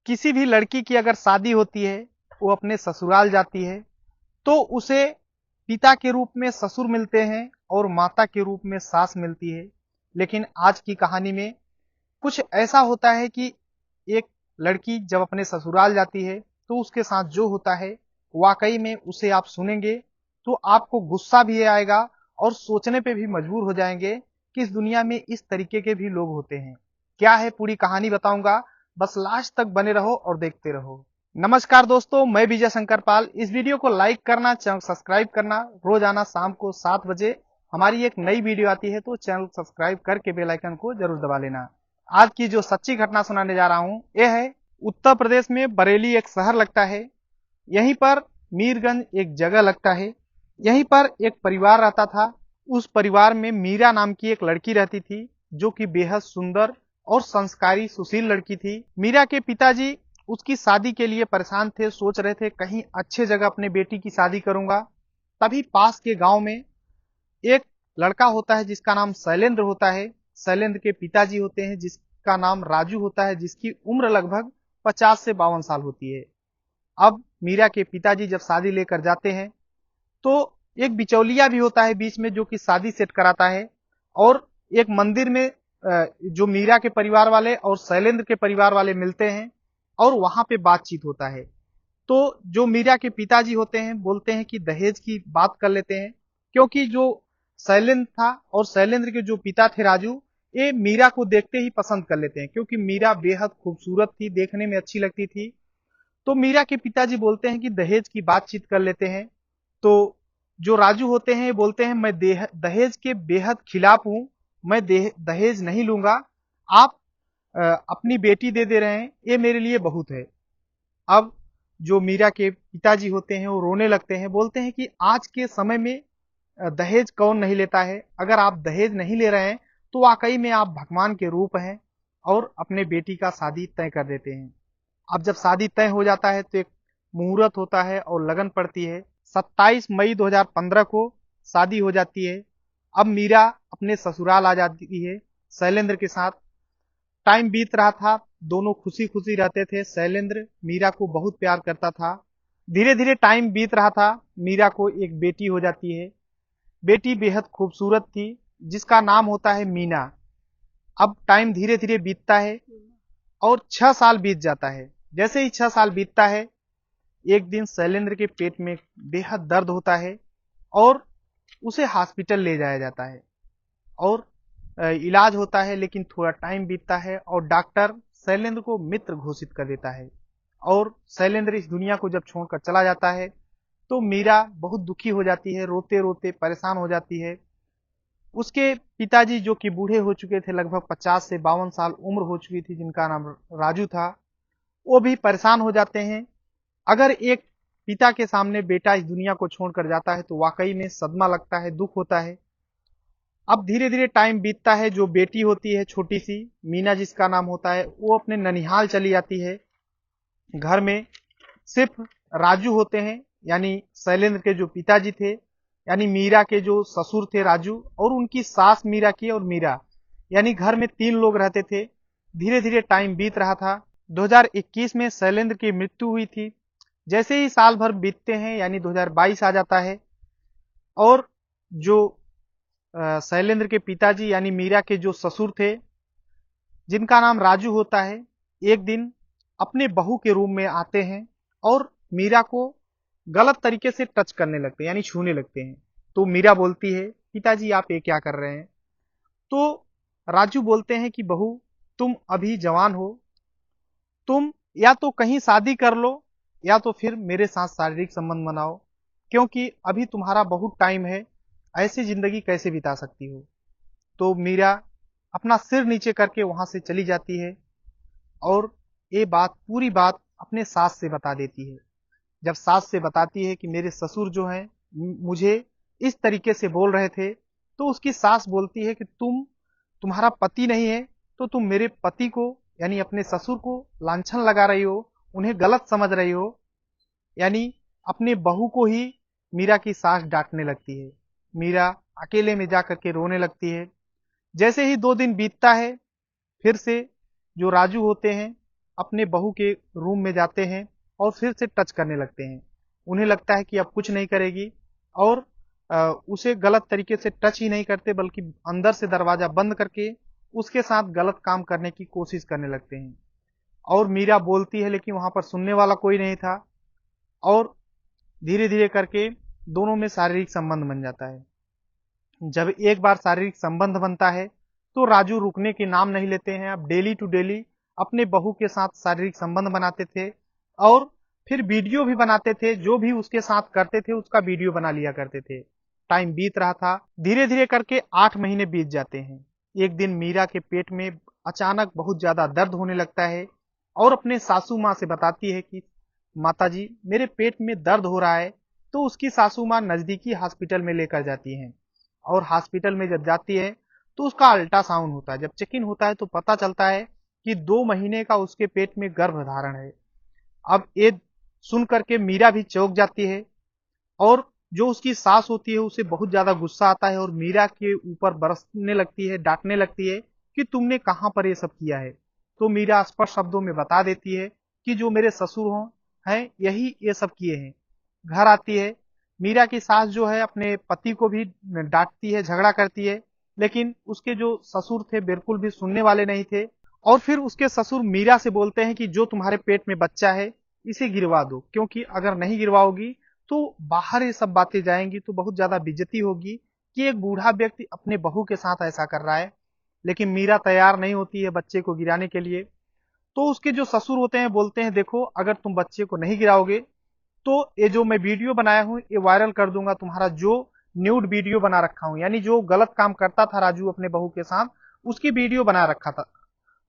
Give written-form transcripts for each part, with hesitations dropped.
किसी भी लड़की की अगर शादी होती है, वो अपने ससुराल जाती है, तो उसे पिता के रूप में ससुर मिलते हैं और माता के रूप में सास मिलती है। लेकिन आज की कहानी में कुछ ऐसा होता है कि एक लड़की जब अपने ससुराल जाती है, तो उसके साथ जो होता है, वाकई में उसे आप सुनेंगे तो आपको गुस्सा भी आएगा और सोचने पे भी मजबूर हो जाएंगे कि इस दुनिया में इस तरीके के भी लोग होते हैं। क्या है पूरी कहानी बताऊंगा, बस लास्ट तक बने रहो और देखते रहो। नमस्कार दोस्तों, मैं विजय शंकर पाल। इस वीडियो को लाइक करना, चैनल सब्सक्राइब करना। रोजाना शाम को 7 बजे हमारी एक नई वीडियो आती है, तो चैनल सब्सक्राइब करके बेल आइकन को जरूर दबा लेना। आज की जो सच्ची घटना सुनाने जा रहा हूं, यह है उत्तर प्रदेश में बरेली एक शहर लगता है। यहीं पर मीरगंज एक जगह लगता है। यहीं पर एक परिवार रहता था। उस परिवार में मीरा नाम की एक लड़की रहती थी, जो कि बेहद सुंदर और संस्कारी सुशील लड़की थी। मीरा के पिताजी उसकी शादी के लिए परेशान थे, सोच रहे थे कहीं अच्छे जगह अपने बेटी की शादी करूंगा। तभी पास के गांव में एक लड़का होता है जिसका नाम शैलेंद्र होता है। शैलेंद्र के पिताजी होते हैं जिसका नाम राजू होता है, जिसकी उम्र लगभग 50 से 52 साल होती है। अब मीरा के पिताजी जब शादी लेकर जाते हैं, तो एक बिचौलिया भी होता है बीच में, जो कि शादी सेट कराता है। और एक मंदिर में जो मीरा के परिवार वाले और शैलेंद्र के परिवार वाले मिलते हैं और वहां पे बातचीत होता है। तो जो मीरा के पिताजी होते हैं, बोलते हैं कि दहेज की बात कर लेते हैं, क्योंकि जो शैलेंद्र था और शैलेंद्र के जो पिता थे राजू, ये मीरा को देखते ही पसंद कर लेते हैं, क्योंकि मीरा बेहद खूबसूरत थी, देखने में अच्छी लगती थी। तो मीरा के पिताजी बोलते हैं कि दहेज की बातचीत कर लेते हैं। तो जो राजू होते हैं बोलते हैं, मैं दहेज के बेहद खिलाफ हूं, मैं दहेज नहीं लूंगा। आप अपनी बेटी दे रहे हैं, ये मेरे लिए बहुत है। अब जो मीरा के पिताजी होते हैं वो रोने लगते हैं, बोलते हैं कि आज के समय में दहेज कौन नहीं लेता है। अगर आप दहेज नहीं ले रहे हैं तो वाकई में आप भगवान के रूप हैं। और अपने बेटी का शादी तय कर देते हैं। अब जब शादी तय हो जाता है तो एक मुहूर्त होता है और लगन पड़ती है। 27 मई 2015 को शादी हो जाती है। अब मीरा अपने ससुराल आ जाती है शैलेंद्र के साथ। टाइम बीत रहा था, दोनों खुशी खुशी रहते थे। शैलेंद्र मीरा को बहुत प्यार करता था। धीरे धीरे टाइम बीत रहा था, मीरा को एक बेटी हो जाती है। बेटी बेहद खूबसूरत थी, जिसका नाम होता है मीना। अब टाइम धीरे धीरे बीतता है और 6 साल बीत जाता है। जैसे ही 6 साल बीतता है, एक दिन शैलेंद्र के पेट में बेहद दर्द होता है और उसे हॉस्पिटल ले जाया जाता है और इलाज होता है। लेकिन थोड़ा टाइम बीतता है और डॉक्टर शैलेंद्र को मित्र घोषित कर देता है। और शैलेंद्र इस दुनिया को जब छोड़कर चला जाता है, तो मीरा बहुत दुखी हो जाती है, रोते रोते परेशान हो जाती है। उसके पिताजी जो कि बूढ़े हो चुके थे, लगभग 50 से 52 साल उम्र हो चुकी थी, जिनका नाम राजू था, वो भी परेशान हो जाते हैं। अगर एक पिता के सामने बेटा इस दुनिया को छोड़कर जाता है तो वाकई में सदमा लगता है, दुख होता है। अब धीरे धीरे टाइम बीतता है। जो बेटी होती है छोटी सी मीना, जिसका नाम होता है, वो अपने ननिहाल चली जाती है। घर में सिर्फ राजू होते हैं, यानी शैलेंद्र के जो पिताजी थे, यानी मीरा के जो ससुर थे राजू, और उनकी सास मीरा की, और मीरा, यानी घर में 3 लोग रहते थे। धीरे धीरे टाइम बीत रहा था। 2021 में शैलेंद्र की मृत्यु हुई थी। जैसे ही साल भर बीतते हैं, यानी 2022 आ जाता है, और जो शैलेंद्र के पिताजी यानी मीरा के जो ससुर थे, जिनका नाम राजू होता है, एक दिन अपने बहू के रूम में आते हैं और मीरा को गलत तरीके से टच करने लगते हैं, यानी छूने लगते हैं। तो मीरा बोलती है, पिताजी आप ये क्या कर रहे हैं? तो राजू बोलते हैं कि बहू, तुम अभी जवान हो, तुम या तो कहीं शादी कर लो या तो फिर मेरे साथ शारीरिक संबंध बनाओ, क्योंकि अभी तुम्हारा बहुत टाइम है, ऐसी जिंदगी कैसे बिता सकती हो। तो मीरा अपना सिर नीचे करके वहां से चली जाती है और ये बात, पूरी बात अपने सास से बता देती है। जब सास से बताती है कि मेरे ससुर जो हैं मुझे इस तरीके से बोल रहे थे, तो उसकी सास बोलती है कि तुम्हारा पति नहीं है तो तुम मेरे पति को, यानी अपने ससुर को लांछन लगा रही हो, उन्हें गलत समझ रही हो। यानी अपने बहू को ही मीरा की सास डांटने लगती है। मीरा अकेले में जाकर के रोने लगती है। जैसे ही 2 दिन बीतता है, फिर से जो राजू होते हैं अपने बहू के रूम में जाते हैं और फिर से टच करने लगते हैं। उन्हें लगता है कि अब कुछ नहीं करेगी और उसे गलत तरीके से टच ही नहीं करते बल्कि अंदर से दरवाजा बंद करके उसके साथ गलत काम करने की कोशिश करने लगते हैं। और मीरा बोलती है लेकिन वहां पर सुनने वाला कोई नहीं था और धीरे धीरे करके दोनों में शारीरिक संबंध बन जाता है। जब एक बार शारीरिक संबंध बनता है तो राजू रुकने के नाम नहीं लेते हैं। अब डेली टू डेली अपने बहू के साथ शारीरिक संबंध बनाते थे और फिर वीडियो भी बनाते थे। जो भी उसके साथ करते थे उसका वीडियो बना लिया करते थे। टाइम बीत रहा था, धीरे धीरे करके 8 महीने बीत जाते हैं। एक दिन मीरा के पेट में अचानक बहुत ज्यादा दर्द होने लगता है और अपने सासू माँ से बताती है कि माताजी मेरे पेट में दर्द हो रहा है। तो उसकी सासू माँ नजदीकी हॉस्पिटल में लेकर जाती हैं और हॉस्पिटल में जब जाती है तो उसका अल्ट्रासाउंड होता है। जब चेक इन होता है तो पता चलता है कि 2 महीने का उसके पेट में गर्भधारण है। अब ये सुन करके मीरा भी चौंक जाती है और जो उसकी सास होती है उसे बहुत ज्यादा गुस्सा आता है और मीरा के ऊपर बरसने लगती है, डांटने लगती है कि तुमने कहां पर ये सब किया है। तो मीरा स्पष्ट शब्दों में बता देती है कि जो मेरे ससुर हो हैं यही ये सब किए हैं। घर आती है, मीरा की सास जो है अपने पति को भी डांटती है, झगड़ा करती है, लेकिन उसके जो ससुर थे बिल्कुल भी सुनने वाले नहीं थे। और फिर उसके ससुर मीरा से बोलते हैं कि जो तुम्हारे पेट में बच्चा है इसे गिरवा दो, क्योंकि अगर नहीं गिरवाओगी तो बाहर ये सब बातें जाएंगी तो बहुत ज्यादा बेइज्जती होगी कि एक बूढ़ा व्यक्ति अपने बहू के साथ ऐसा कर रहा है। लेकिन मीरा तैयार नहीं होती है बच्चे को गिराने के लिए। तो उसके जो ससुर होते हैं बोलते हैं देखो अगर तुम बच्चे को नहीं गिराओगे तो ये जो मैं वीडियो बनाया हूं ये वायरल कर दूंगा। तुम्हारा जो न्यूड वीडियो बना रखा हूं, यानी जो गलत काम करता था राजू अपने बहू के साथ उसकी वीडियो बना रखा था।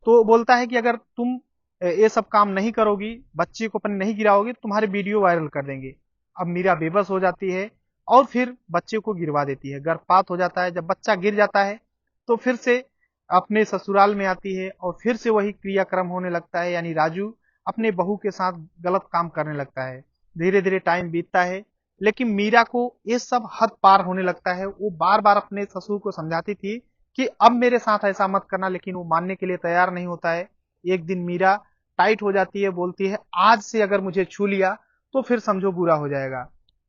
तो बोलता है कि अगर तुम ये सब काम नहीं करोगी, बच्चे को अपने नहीं गिराओगे, तुम्हारे वीडियो वायरल कर देंगे। अब मीरा बेबस हो जाती है और फिर बच्चे को गिरवा देती है। गर्भपात हो जाता है। जब बच्चा गिर जाता है तो फिर से अपने ससुराल में आती है और फिर से वही क्रियाक्रम होने लगता है, यानी राजू अपने बहू के साथ गलत काम करने लगता है। धीरे धीरे टाइम बीतता है लेकिन मीरा को ये सब हद पार होने लगता है। वो बार बार अपने ससुर को समझाती थी कि अब मेरे साथ ऐसा मत करना, लेकिन वो मानने के लिए तैयार नहीं होता है। एक दिन मीरा टाइट हो जाती है, बोलती है आज से अगर मुझे छू लिया तो फिर समझो बुरा हो जाएगा।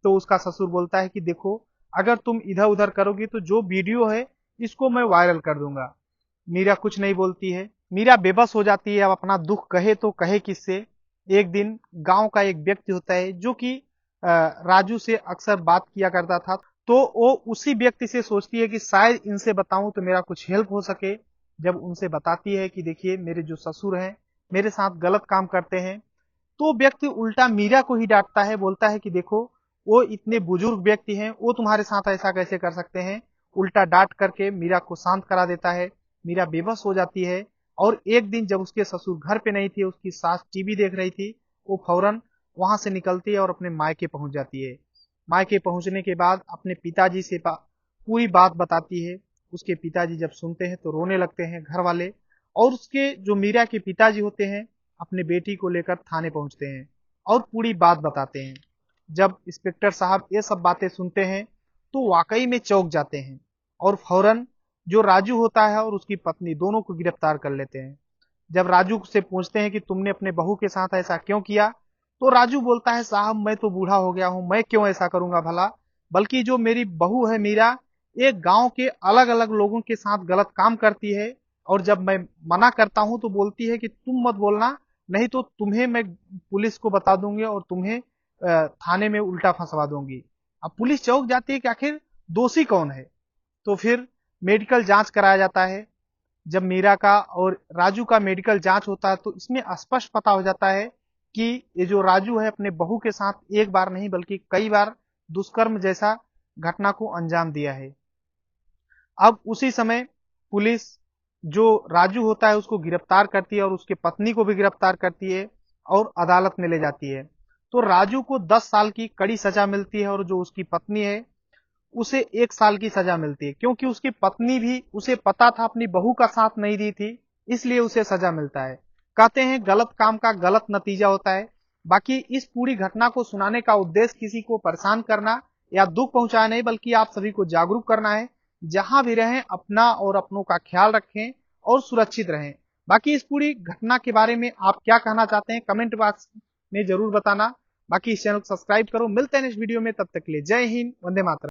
तो उसका ससुर बोलता है कि देखो अगर तुम इधर उधर करोगी तो जो वीडियो है इसको मैं वायरल कर दूंगा। मीरा कुछ नहीं बोलती है। मीरा बेबस हो जाती है। अब अपना दुख कहे तो कहे किससे। एक दिन गांव का एक व्यक्ति होता है जो कि राजू से अक्सर बात किया करता था। तो वो उसी व्यक्ति से सोचती है कि शायद इनसे बताऊं तो मेरा कुछ हेल्प हो सके। जब उनसे बताती है कि देखिए मेरे जो ससुर हैं मेरे साथ गलत काम करते हैं, तो व्यक्ति उल्टा मीरा को ही डांटता है। बोलता है कि देखो वो इतने बुजुर्ग व्यक्ति हैं, वो तुम्हारे साथ ऐसा कैसे कर सकते हैं। उल्टा डांट करके मीरा को शांत करा देता है। मीरा बेबस हो जाती है और एक दिन जब उसके ससुर घर पे नहीं थे, उसकी सास टीवी देख रही थी, वो फौरन वहां से निकलती है और अपने मायके पहुंच जाती है। मायके पहुंचने के बाद अपने पिताजी से पूरी बात बताती है। उसके पिताजी जब सुनते हैं तो रोने लगते हैं घर वाले। और उसके जो मीरा के पिताजी होते हैं अपने बेटी को लेकर थाने पहुंचते हैं और पूरी बात बताते हैं। जब इंस्पेक्टर साहब ये सब बातें सुनते हैं तो वाकई में चौंक जाते हैं और फौरन जो राजू होता है और उसकी पत्नी दोनों को गिरफ्तार कर लेते हैं। जब राजू से पूछते हैं कि तुमने अपने बहू के साथ ऐसा क्यों किया, तो राजू बोलता है साहब मैं तो बूढ़ा हो गया हूं, मैं क्यों ऐसा करूंगा भला। बल्कि जो मेरी बहू है मीरा, एक गांव के अलग अलग लोगों के साथ गलत काम करती है और जब मैं मना करता हूं तो बोलती है कि तुम मत बोलना, नहीं तो तुम्हें मैं पुलिस को बता दूंगी और तुम्हें थाने में उल्टा फंसवा दूंगी। अब पुलिस चौंक जाती है कि आखिर दोषी कौन है। तो फिर मेडिकल जांच कराया जाता है। जब मीरा का और राजू का मेडिकल जांच होता है तो इसमें स्पष्ट पता हो जाता है कि ये जो राजू है अपने बहू के साथ एक बार नहीं बल्कि कई बार दुष्कर्म जैसा घटना को अंजाम दिया है। अब उसी समय पुलिस जो राजू होता है उसको गिरफ्तार करती है और उसके पत्नी को भी गिरफ्तार करती है और अदालत में ले जाती है। तो राजू को 10 साल की कड़ी सजा मिलती है और जो उसकी पत्नी है उसे 1 साल की सजा मिलती है, क्योंकि उसकी पत्नी भी उसे पता था अपनी बहू का साथ नहीं दी थी, इसलिए उसे सजा मिलता है। कहते हैं गलत काम का गलत नतीजा होता है। बाकी इस पूरी घटना को सुनाने का उद्देश्य किसी को परेशान करना या दुख पहुंचाना नहीं, बल्कि आप सभी को जागरूक करना है। जहां भी रहें अपना और अपनों का ख्याल रखें और सुरक्षित रहें। बाकी इस पूरी घटना के बारे में आप क्या कहना चाहते हैं कमेंट बॉक्स में जरूर बताना। बाकी इस चैनल को सब्सक्राइब करो। मिलते हैं नेक्स्ट वीडियो में, तब तक के लिए जय हिंद, वंदे मातरम।